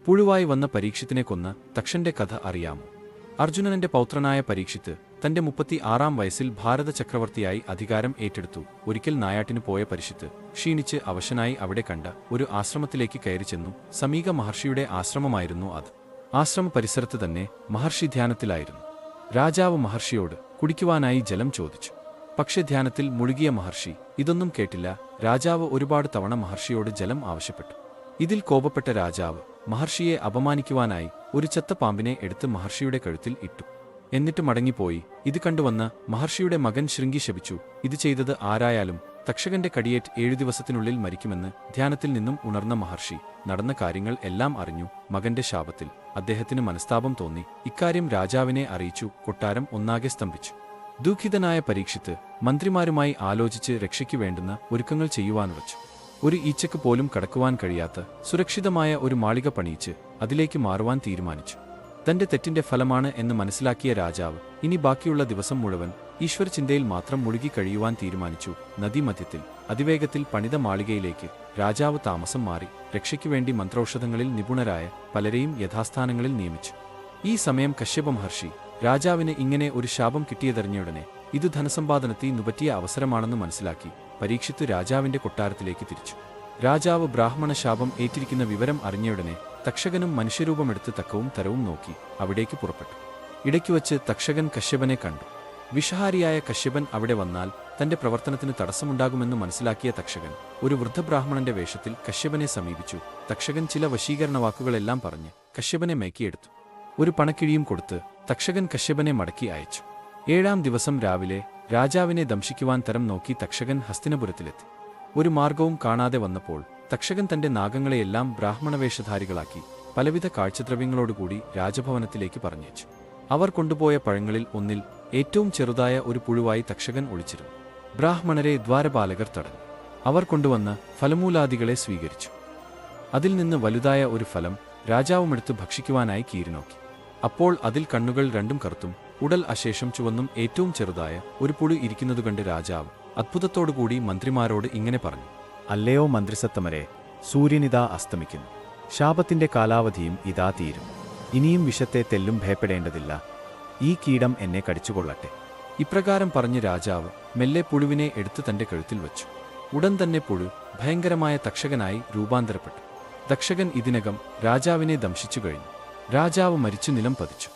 പുഴുവായി വന്ന പരീക്ഷിത്തിനെ കൊന്ന തക്ഷന്റെ കഥ അറിയാമോ? അർജുനന്റെ പൗത്രനായ പരീക്ഷിത്ത് തന്റെ 36-ാം വയസ്സിൽ ഭാരത ചക്രവർത്തിയായി അധികാരം ഏറ്റെടുത്തു. ഒരിക്കൽ നായാട്ടിനു പോയ പരീക്ഷിത്ത് ക്ഷീണിച്ച് അവശനായി അവിടെ കണ്ട ഒരു ആശ്രമത്തിലേക്ക് കയറി ചെന്നു. സമീക മഹർഷിയുടെ ആശ്രമമായിരുന്നു അത്. ആശ്രമ പരിസരത്ത് തന്നെ മഹർഷി ധ്യാനത്തിലായിരുന്നു. രാജാവ് മഹർഷിയോട് കുടിക്കുവാനായി ജലം ചോദിച്ചു. പക്ഷേ ധ്യാനത്തിൽ മുഴുകിയ മഹർഷി ഇതൊന്നും കേട്ടില്ല. രാജാവ് ഒരുപാട് തവണ മഹർഷിയോട് ജലം ആവശ്യപ്പെട്ടു. ഇതിൽ കോപപ്പെട്ട രാജാവ് മഹർഷിയെ അപമാനിക്കുവാനായി ഒരു ചത്ത പാമ്പിനെ എടുത്ത് മഹർഷിയുടെ കഴുത്തിൽ ഇട്ടു. എന്നിട്ട് മടങ്ങിപ്പോയി. ഇത് കണ്ടുവന്ന മഹർഷിയുടെ മകൻ ശൃംഗി ശപിച്ചു. ഇത് ചെയ്തത് ആരായാലും തക്ഷകന്റെ കടിയേറ്റ് 7 ദിവസത്തിനുള്ളിൽ മരിക്കുമെന്ന്. ധ്യാനത്തിൽ നിന്നും ഉണർന്ന മഹർഷി നടന്ന കാര്യങ്ങൾ എല്ലാം അറിഞ്ഞു. മകന്റെ ശാപത്തിൽ അദ്ദേഹത്തിന് മനസ്താപം തോന്നി. ഇക്കാര്യം രാജാവിനെ അറിയിച്ചു. കൊട്ടാരം ഒന്നാകെ സ്തംഭിച്ചു. ദുഃഖിതനായ പരീക്ഷിത്ത് മന്ത്രിമാരുമായി ആലോചിച്ച് രക്ഷയ്ക്ക് വേണ്ടുന്ന ഒരുക്കങ്ങൾ ചെയ്യുവാനുറച്ചു. ഒരു ഈച്ചയ്ക്ക് പോലും കടക്കുവാൻ കഴിയാത്ത സുരക്ഷിതമായ ഒരു മാളിക പണിയിച്ച് അതിലേക്ക് മാറുവാൻ തീരുമാനിച്ചു. തന്റെ തെറ്റിന്റെ ഫലമാണ് എന്ന് മനസ്സിലാക്കിയ രാജാവ് ഇനി ബാക്കിയുള്ള ദിവസം മുഴുവൻ ഈശ്വരചിന്തയിൽ മാത്രം മുഴുകി കഴിയുവാൻ തീരുമാനിച്ചു. നദീമധ്യത്തിൽ അതിവേഗത്തിൽ പണിത മാളികയിലേക്ക് രാജാവ് താമസം മാറി. രക്ഷയ്ക്കുവേണ്ടി മന്ത്രൌഷധങ്ങളിൽ നിപുണരായ പലരെയും യഥാസ്ഥാനങ്ങളിൽ നിയമിച്ചു. ഈ സമയം കശ്യപ മഹർഷി രാജാവിന് ഇങ്ങനെ ഒരു ശാപം കിട്ടിയതറിഞ്ഞയുടനെ ഇത് ധനസമ്പാദനത്തിന് പറ്റിയ അവസരമാണെന്ന് മനസ്സിലാക്കി പരീക്ഷിത്ത് രാജാവിന്റെ കൊട്ടാരത്തിലേക്ക് തിരിച്ചു. രാജാവ് ബ്രാഹ്മണ ശാപം ഏറ്റിരിക്കുന്ന വിവരം അറിഞ്ഞയുടനെ തക്ഷകനും മനുഷ്യരൂപമെടുത്ത് തക്കവും തരവും നോക്കി അവിടേക്ക് പുറപ്പെട്ടു. ഇടയ്ക്കുവച്ച് തക്ഷകൻ കശ്യപനെ കണ്ടു. വിഷഹാരിയായ കശ്യപൻ അവിടെ വന്നാൽ തന്റെ പ്രവർത്തനത്തിന് തടസ്സമുണ്ടാകുമെന്ന് മനസ്സിലാക്കിയ തക്ഷകൻ ഒരു വൃദ്ധബ്രാഹ്മണന്റെ വേഷത്തിൽ കശ്യപനെ സമീപിച്ചു. തക്ഷകൻ ചില വശീകരണ വാക്കുകളെല്ലാം പറഞ്ഞ് കശ്യപനെ മയക്കിയെടുത്തു. ഒരു പണക്കിഴിയും കൊടുത്ത് തക്ഷകൻ കശ്യപനെ മടക്കി അയച്ചു. 7-ാം ദിവസം രാവിലെ രാജാവിനെ ദംശിക്കുവാൻ തരം നോക്കി തക്ഷകൻ ഹസ്തിനപുരത്തിലെത്തി. ഒരു മാർഗവും കാണാതെ വന്നപ്പോൾ തക്ഷകൻ തന്റെ നാഗങ്ങളെയെല്ലാം ബ്രാഹ്മണവേഷധാരികളാക്കി പലവിധ കാഴ്ചദ്രവ്യങ്ങളോടുകൂടി രാജഭവനത്തിലേക്ക് പറഞ്ഞയച്ചു. അവർ കൊണ്ടുപോയ പഴങ്ങളിൽ ഒന്നിൽ ഏറ്റവും ചെറുതായ ഒരു പുഴുവായി തക്ഷകൻ ഒളിച്ചിരുന്നു. ബ്രാഹ്മണരെ ദ്വാരപാലകർ തടഞ്ഞു. അവർ കൊണ്ടുവന്ന ഫലമൂലാദികളെ സ്വീകരിച്ചു. അതിൽ നിന്ന് വലുതായ ഒരു ഫലം രാജാവുമെടുത്ത് ഭക്ഷിക്കുവാനായി കീറിനോക്കി. അപ്പോൾ അതിൽ കണ്ണുകൾ രണ്ടും കറുത്തും ഉടൽ അശേഷം ചുവന്നും ഏറ്റവും ചെറുതായ ഒരു പുഴു ഇരിക്കുന്നതുകണ്ട് രാജാവ് അത്ഭുതത്തോടുകൂടി മന്ത്രിമാരോട് ഇങ്ങനെ പറഞ്ഞു: അല്ലയോ മന്ത്രിസത്തമരെ, സൂര്യനിതാ അസ്തമിക്കുന്നു. ശാപത്തിന്റെ കാലാവധിയും ഇതാ തീരും. ഇനിയും വിഷത്തെ തെല്ലും ഭയപ്പെടേണ്ടതില്ല. ഈ കീടം എന്നെ കടിച്ചുകൊള്ളട്ടെ. ഇപ്രകാരം പറഞ്ഞ് രാജാവ് മെല്ലെ പുഴുവിനെ എടുത്ത് തന്റെ കഴുത്തിൽ വച്ചു. ഉടൻ തന്നെ പുഴു ഭയങ്കരമായ തക്ഷകനായി രൂപാന്തരപ്പെട്ടു. തക്ഷകൻ ഇതിനകം രാജാവിനെ ദംശിച്ചു കഴിഞ്ഞു. രാജാവ് മരിച്ചു നിലം പതിച്ചു.